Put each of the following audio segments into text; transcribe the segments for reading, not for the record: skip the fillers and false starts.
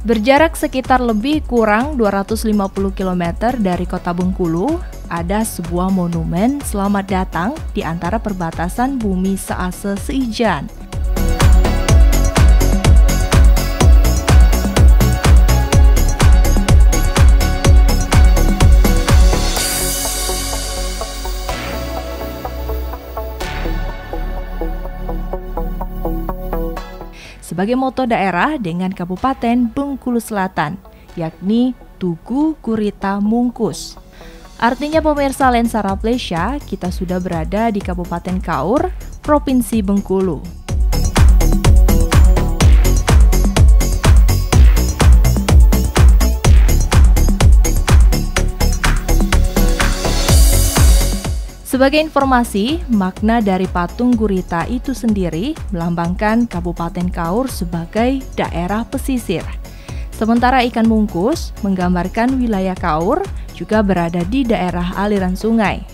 Berjarak sekitar lebih kurang 250 km dari kota Bengkulu, ada sebuah monumen selamat datang di antara perbatasan Bumi Sease Seijan. Sebagai moto daerah dengan Kabupaten Bengkulu Selatan, yakni Tugu Gurita Mungkus. Artinya pemirsa Lensa Raplesia, kita sudah berada di Kabupaten Kaur, Provinsi Bengkulu. Sebagai informasi, makna dari patung gurita itu sendiri melambangkan Kabupaten Kaur sebagai daerah pesisir. Sementara ikan mungkus menggambarkan wilayah Kaur juga berada di daerah aliran sungai.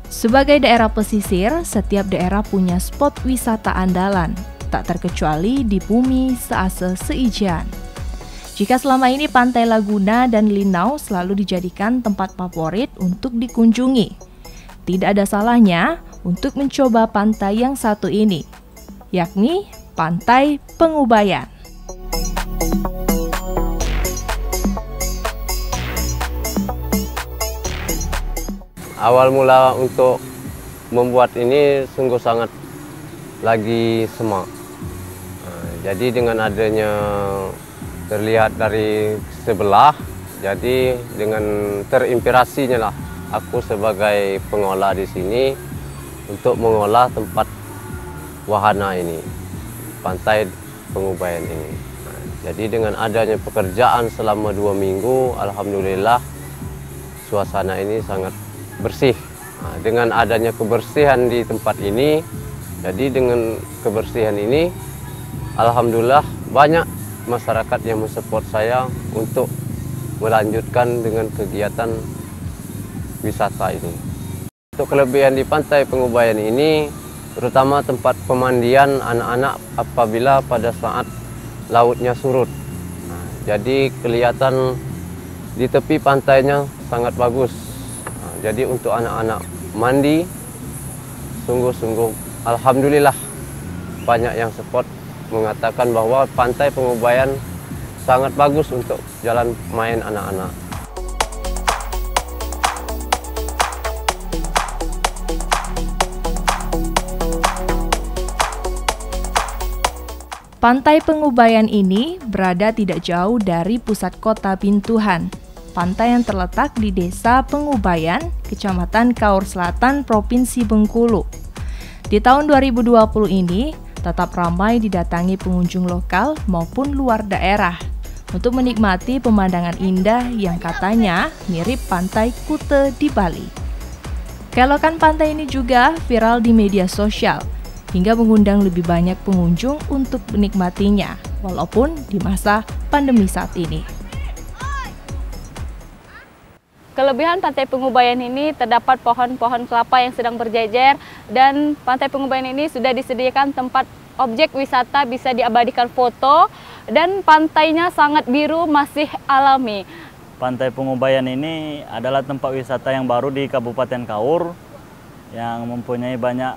Sebagai daerah pesisir, setiap daerah punya spot wisata andalan, tak terkecuali di Bumi Sease Seijan. Jika selama ini Pantai Laguna dan Linau selalu dijadikan tempat favorit untuk dikunjungi, tidak ada salahnya untuk mencoba pantai yang satu ini, yakni Pantai Pengubayan. Awal mula untuk membuat ini sungguh sangat lagi semak. Jadi dengan adanya terlihat dari sebelah, jadi dengan terinspirasinya lah aku sebagai pengolah di sini untuk mengolah tempat wahana ini, Pantai Pengubayan ini. Jadi dengan adanya pekerjaan selama 2 minggu, alhamdulillah suasana ini sangat bersih. Dengan adanya kebersihan di tempat ini, jadi dengan kebersihan ini, alhamdulillah banyak masyarakat yang mensupport saya untuk melanjutkan dengan kegiatan wisata ini. Untuk kelebihan di Pantai Pengubayan ini, terutama tempat pemandian anak-anak apabila pada saat lautnya surut. Jadi kelihatan di tepi pantainya sangat bagus. Jadi untuk anak-anak mandi, sungguh-sungguh alhamdulillah banyak yang support, mengatakan bahwa Pantai Pengubayan sangat bagus untuk jalan main anak-anak. Pantai Pengubayan ini berada tidak jauh dari pusat kota Bintuhan. Pantai yang terletak di Desa Pengubayan, Kecamatan Kaur Selatan, Provinsi Bengkulu. Di tahun 2020 ini, tetap ramai didatangi pengunjung lokal maupun luar daerah untuk menikmati pemandangan indah yang katanya mirip Pantai Kute di Bali. Keelokan pantai ini juga viral di media sosial hingga mengundang lebih banyak pengunjung untuk menikmatinya walaupun di masa pandemi saat ini. Kelebihan Pantai Pengubayan ini terdapat pohon-pohon kelapa yang sedang berjejer, dan Pantai Pengubayan ini sudah disediakan tempat objek wisata bisa diabadikan foto, dan pantainya sangat biru, masih alami. Pantai Pengubayan ini adalah tempat wisata yang baru di Kabupaten Kaur yang mempunyai banyak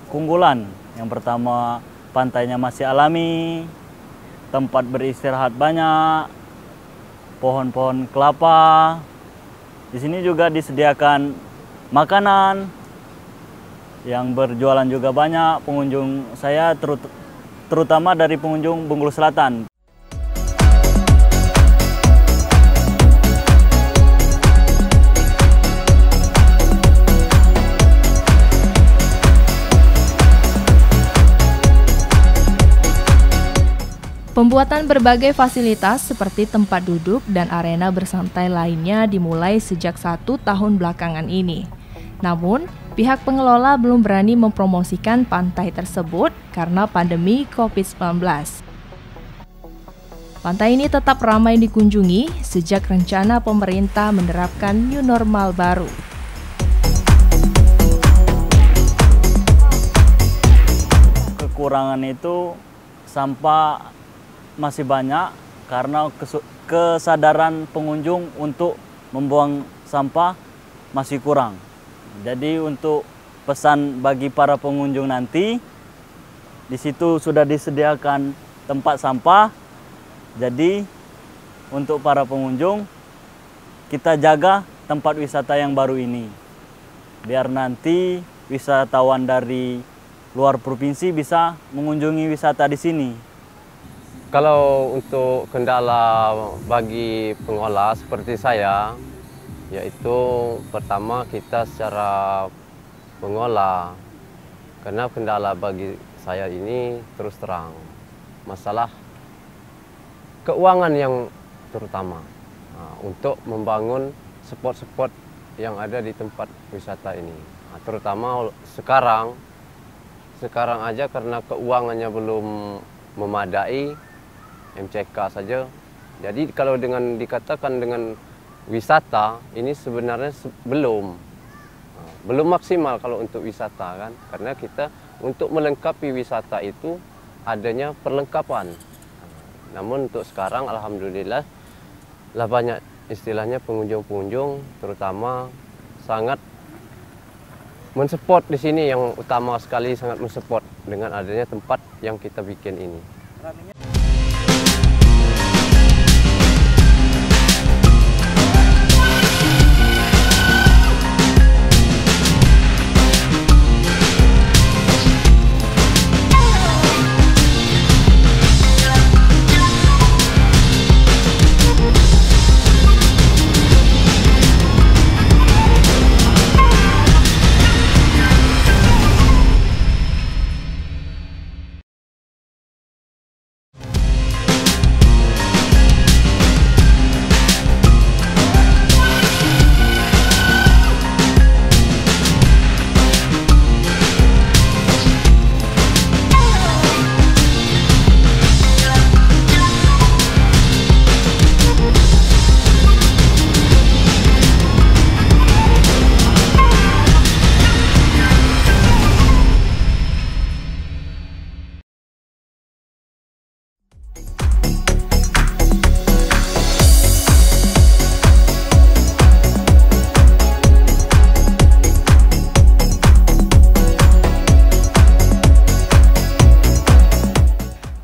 keunggulan. Yang pertama, pantainya masih alami, tempat beristirahat banyak, pohon-pohon kelapa. Di sini juga disediakan makanan yang berjualan juga banyak. Pengunjung saya terutama dari pengunjung Bengkulu Selatan. Pembuatan berbagai fasilitas seperti tempat duduk dan arena bersantai lainnya dimulai sejak 1 tahun belakangan ini. Namun, pihak pengelola belum berani mempromosikan pantai tersebut karena pandemi COVID-19. Pantai ini tetap ramai dikunjungi sejak rencana pemerintah menerapkan new normal baru. kekurangan itu sampah masih banyak karena kesadaran pengunjung untuk membuang sampah masih kurang. Jadi untuk pesan bagi para pengunjung nanti, di situ sudah disediakan tempat sampah. Jadi untuk para pengunjung, kita jaga tempat wisata yang baru ini, biar nanti wisatawan dari luar provinsi bisa mengunjungi wisata di sini. Kalau untuk kendala bagi pengolah seperti saya, yaitu pertama kita secara pengolah, karena kendala bagi saya ini terus terang masalah keuangan yang terutama untuk membangun spot-spot yang ada di tempat wisata ini. Terutama sekarang aja karena keuangannya belum memadai, MCK saja. Jadi kalau dikatakan dengan wisata ini sebenarnya belum maksimal kalau untuk wisata kan, karena kita untuk melengkapi wisata itu adanya perlengkapan. Namun untuk sekarang alhamdulillah lah banyak istilahnya pengunjung-pengunjung terutama sangat mensupport di sini, yang utama sekali sangat mensupport dengan adanya tempat yang kita bikin ini.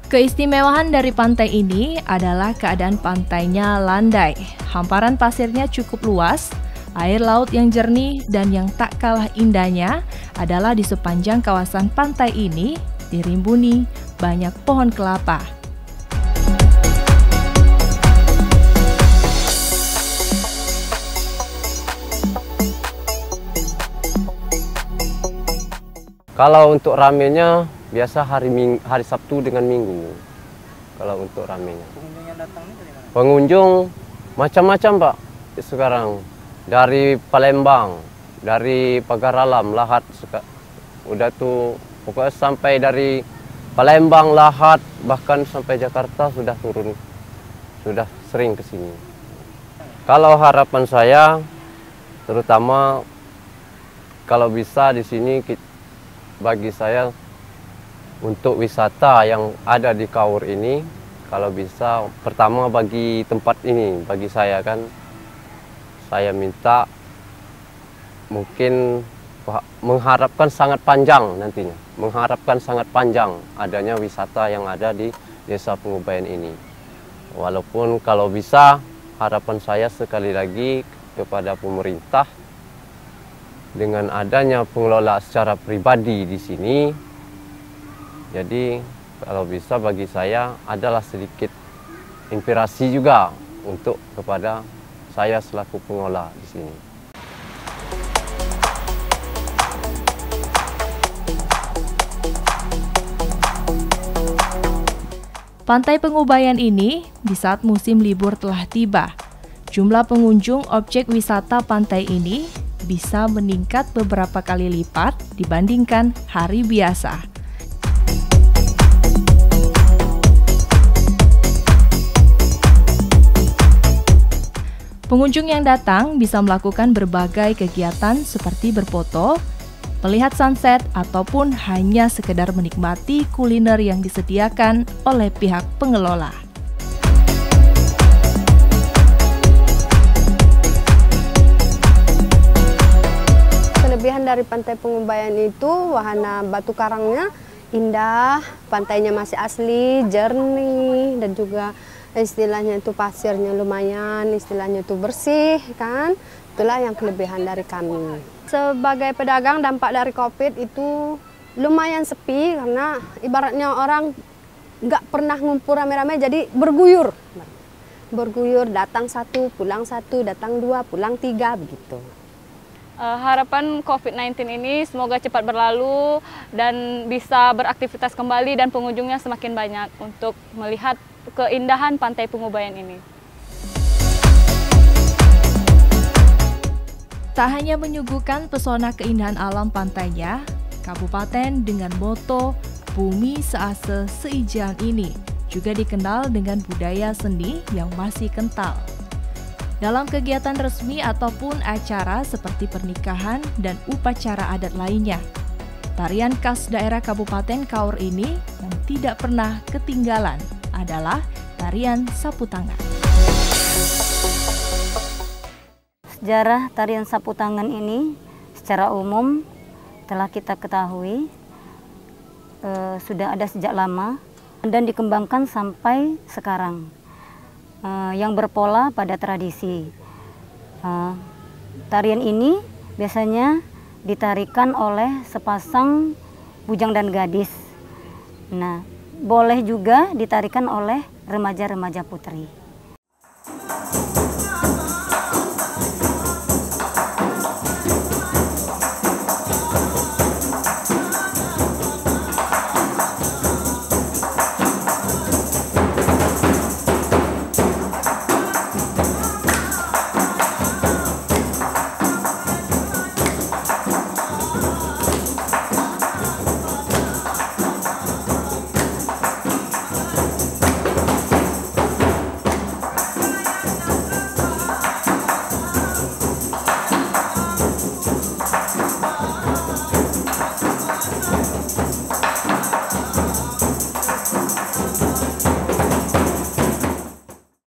Keistimewaan dari pantai ini adalah keadaan pantainya landai. Hamparan pasirnya cukup luas, air laut yang jernih, dan yang tak kalah indahnya adalah di sepanjang kawasan pantai ini dirimbuni banyak pohon kelapa. Kalau untuk ramenya biasa hari Sabtu dengan Minggu. Kalau untuk ramenya. Pengunjung yang datang ini dari mana? Pengunjung macam-macam Pak sekarang. Dari Palembang, dari Pagar Alam, Lahat, udah tuh pokoknya sampai dari Palembang, Lahat, bahkan sampai Jakarta sudah turun, sudah sering ke sini. Kalau harapan saya, terutama kalau bisa di sini bagi saya untuk wisata yang ada di Kaur ini, kalau bisa pertama bagi tempat ini, bagi saya kan, saya minta mungkin mengharapkan sangat panjang nantinya, mengharapkan sangat panjang adanya wisata yang ada di Desa Pengubayan ini. Walaupun kalau bisa harapan saya sekali lagi kepada pemerintah dengan adanya pengelola secara pribadi di sini. Jadi kalau bisa bagi saya adalah sedikit inspirasi juga untuk kepada saya selaku pengelola di sini. Pantai Pengubayan ini di saat musim libur telah tiba. Jumlah pengunjung objek wisata pantai ini bisa meningkat beberapa kali lipat dibandingkan hari biasa. Pengunjung yang datang bisa melakukan berbagai kegiatan seperti berfoto, melihat sunset, ataupun hanya sekedar menikmati kuliner yang disediakan oleh pihak pengelola. Kelebihan dari Pantai Pengubayan itu wahana batu karangnya indah, pantainya masih asli, jernih, dan juga istilahnya itu pasirnya lumayan, istilahnya itu bersih kan. Itulah yang kelebihan dari kami. Sebagai pedagang, dampak dari COVID itu lumayan sepi karena ibaratnya orang nggak pernah ngumpul rame-rame, jadi berguyur. Berguyur, datang satu, pulang satu, datang dua, pulang tiga, begitu. Harapan COVID-19 ini semoga cepat berlalu dan bisa beraktivitas kembali dan pengunjungnya semakin banyak untuk melihat keindahan Pantai Pengubayan ini. Tak hanya menyuguhkan pesona keindahan alam pantainya, kabupaten dengan moto Bumi Sease Seijan ini juga dikenal dengan budaya seni yang masih kental. Dalam kegiatan resmi ataupun acara seperti pernikahan dan upacara adat lainnya, tarian khas daerah Kabupaten Kaur ini yang tidak pernah ketinggalan adalah tarian sapu tangan. Sejarah tarian sapu tangan ini secara umum telah kita ketahui sudah ada sejak lama dan dikembangkan sampai sekarang. Yang berpola pada tradisi. Tarian ini biasanya ditarikan oleh sepasang bujang dan gadis. Nah, boleh juga ditarikan oleh remaja-remaja putri.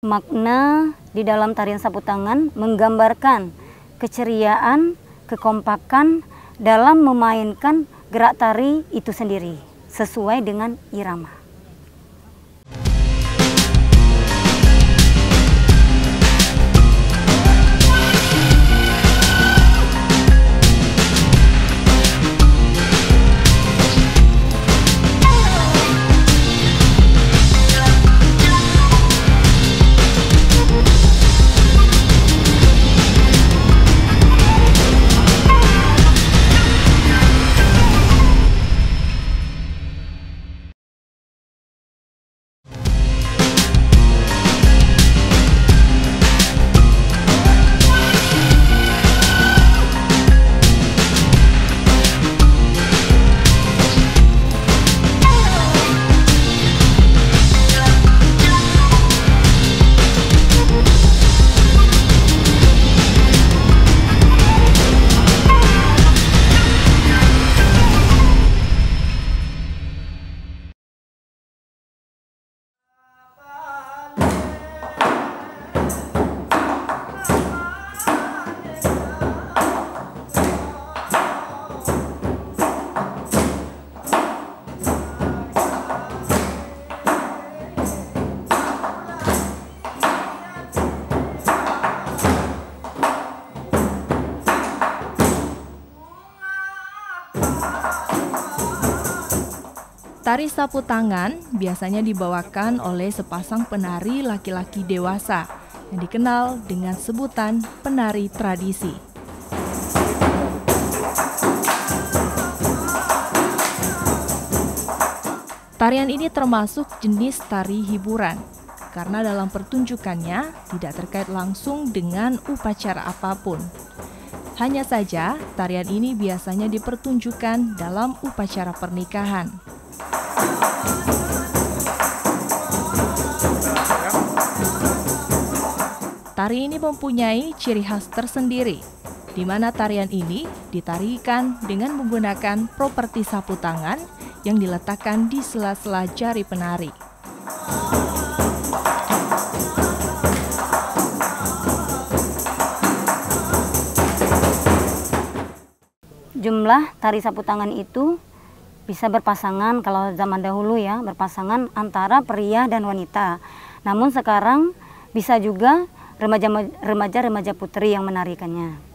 Makna di dalam tarian sapu tangan menggambarkan keceriaan, kekompakan dalam memainkan gerak tari itu sendiri sesuai dengan irama. Tari sapu tangan biasanya dibawakan oleh sepasang penari laki-laki dewasa yang dikenal dengan sebutan penari tradisi. Tarian ini termasuk jenis tari hiburan karena dalam pertunjukannya tidak terkait langsung dengan upacara apapun. Hanya saja tarian ini biasanya dipertunjukkan dalam upacara pernikahan. Tari ini mempunyai ciri khas tersendiri, di di mana tarian ini ditarikan dengan menggunakan properti sapu tangan yang diletakkan di sela-sela jari penari. Jumlah tari sapu tangan itu bisa berpasangan, kalau zaman dahulu ya, berpasangan antara pria dan wanita. Namun sekarang bisa juga remaja putri yang menarikannya.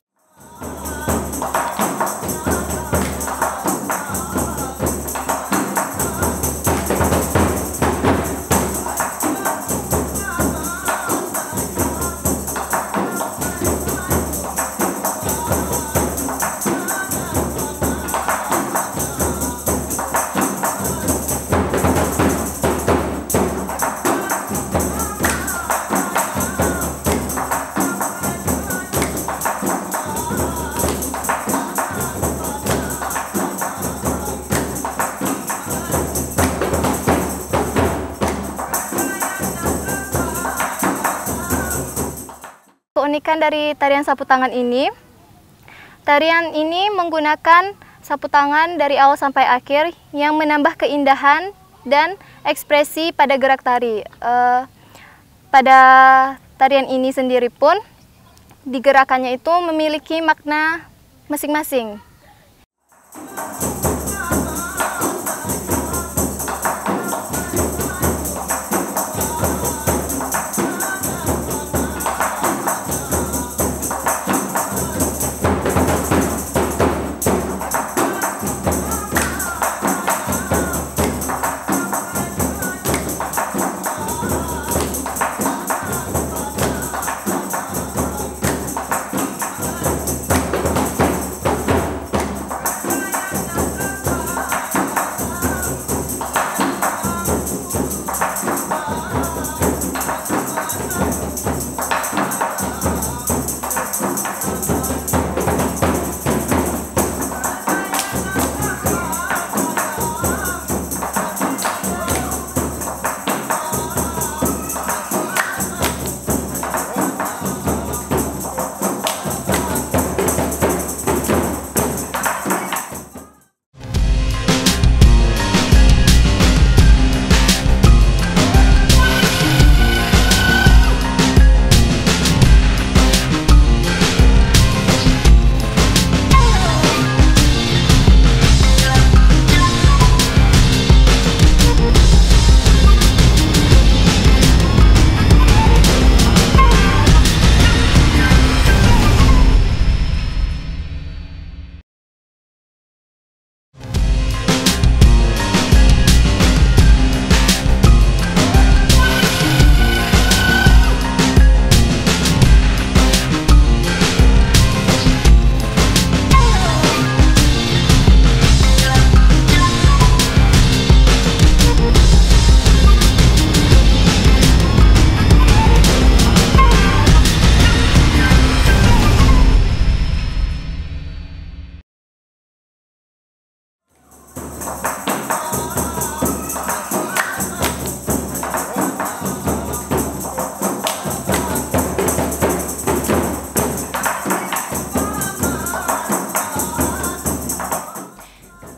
Keunikan dari tarian sapu tangan ini, tarian ini menggunakan sapu tangan dari awal sampai akhir yang menambah keindahan dan ekspresi pada gerak tari. Pada tarian ini sendiri pun, digerakannya itu memiliki makna masing-masing.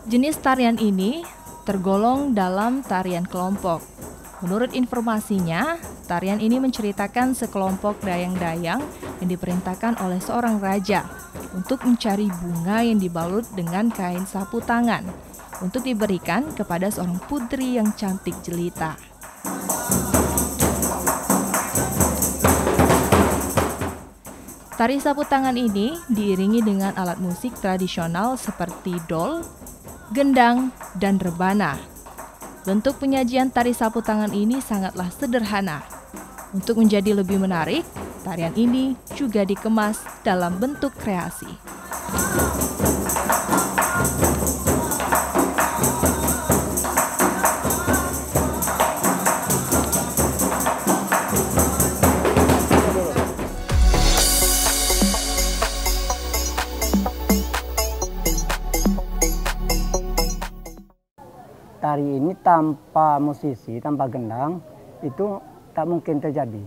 Jenis tarian ini tergolong dalam tarian kelompok. Menurut informasinya, tarian ini menceritakan sekelompok dayang-dayang yang diperintahkan oleh seorang raja untuk mencari bunga yang dibalut dengan kain sapu tangan untuk diberikan kepada seorang putri yang cantik jelita. Tari sapu tangan ini diiringi dengan alat musik tradisional seperti dol, gendang, dan rebana. Bentuk penyajian tari sapu tangan ini sangatlah sederhana. Untuk menjadi lebih menarik, tarian ini juga dikemas dalam bentuk kreasi. Tari ini tanpa musisi, tanpa gendang, itu tak mungkin terjadi.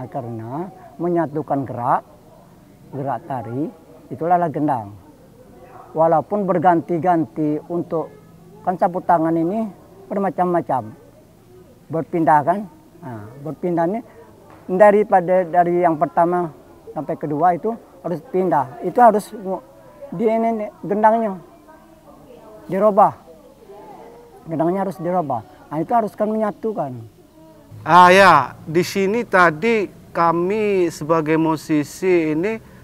Karena menyatukan gerak tari itulah ala gendang. Walaupun berganti-ganti untuk kan sapu tangan ini bermacam-macam, berpindah kan, nah, berpindahnya dari yang pertama sampai kedua itu harus pindah, itu harus ini gendangnya dirubah, gendangnya harus dirubah, nah itu harus kan menyatukan. Ya, di sini tadi kami sebagai musisi ini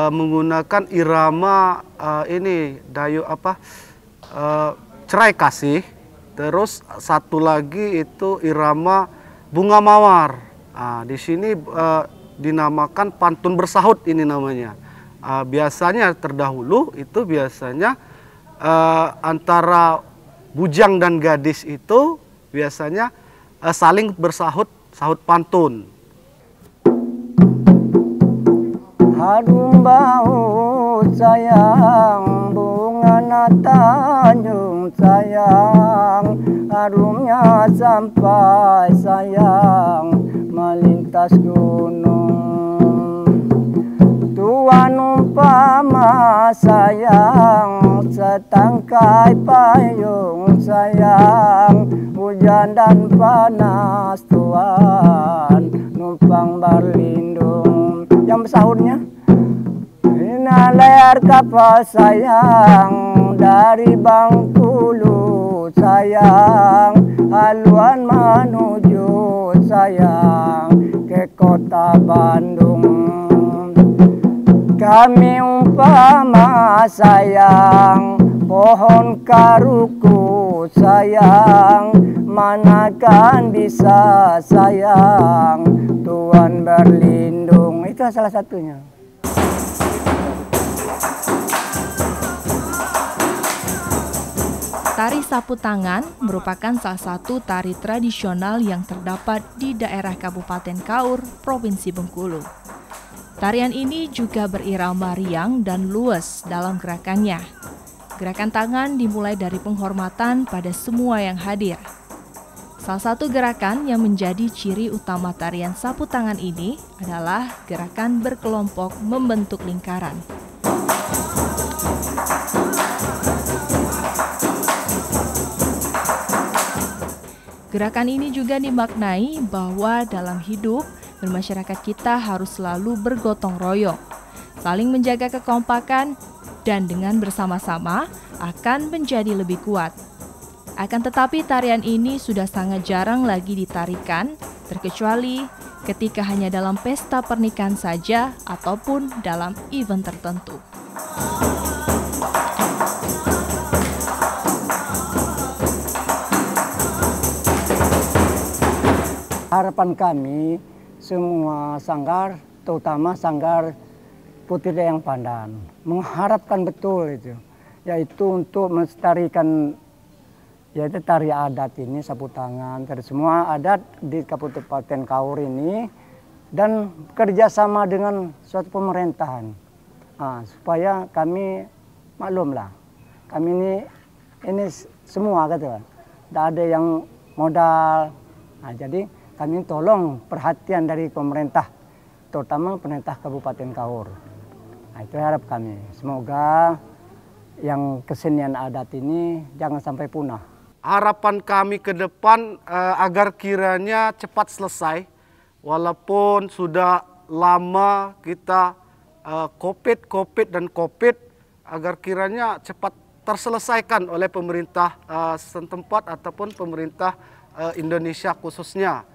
menggunakan irama ini cerai kasih, terus satu lagi itu irama bunga mawar. Di sini dinamakan pantun bersahut ini namanya. Biasanya terdahulu itu biasanya antara bujang dan gadis itu biasanya saling bersahut sahut pantun. Harum bau sayang, bunga Tanjung sayang, harumnya sampai sayang melintas gunung. Tuan umpama sayang, setangkai payung sayang, hujan dan panas Tuan numpang berlindung. Yang bersahutnya, ina layar kapal sayang, dari Bengkulu sayang, haluan menuju sayang ke kota Bandung. Kami umpama sayang, pohon karuku sayang, manakan bisa sayang, Tuhan berlindung. Itu salah satunya. Tari sapu tangan merupakan salah satu tari tradisional yang terdapat di daerah Kabupaten Kaur, Provinsi Bengkulu. Tarian ini juga berirama riang dan luwes dalam gerakannya. Gerakan tangan dimulai dari penghormatan pada semua yang hadir. Salah satu gerakan yang menjadi ciri utama tarian sapu tangan ini adalah gerakan berkelompok membentuk lingkaran. Gerakan ini juga dimaknai bahwa dalam hidup bermasyarakat kita harus selalu bergotong royong, saling menjaga kekompakan, dan dengan bersama-sama akan menjadi lebih kuat. Akan tetapi tarian ini sudah sangat jarang lagi ditarikan, terkecuali ketika hanya dalam pesta pernikahan saja ataupun dalam event tertentu. Harapan kami semua sanggar, terutama sanggar Putri Dayang Pandan, mengharapkan betul itu, yaitu untuk melestarikan yaitu tari adat ini, sapu tangan, dari semua adat di Kabupaten Kaur ini, dan kerjasama dengan suatu pemerintahan, supaya kami maklumlah, kami ini semua gitu, tidak ada yang modal, jadi kami tolong perhatian dari pemerintah, terutama pemerintah Kabupaten Kaur. Itu harap kami. Semoga yang kesenian adat ini jangan sampai punah. Harapan kami ke depan agar kiranya cepat selesai, walaupun sudah lama kita COVID dan COVID, agar kiranya cepat terselesaikan oleh pemerintah setempat ataupun pemerintah Indonesia khususnya.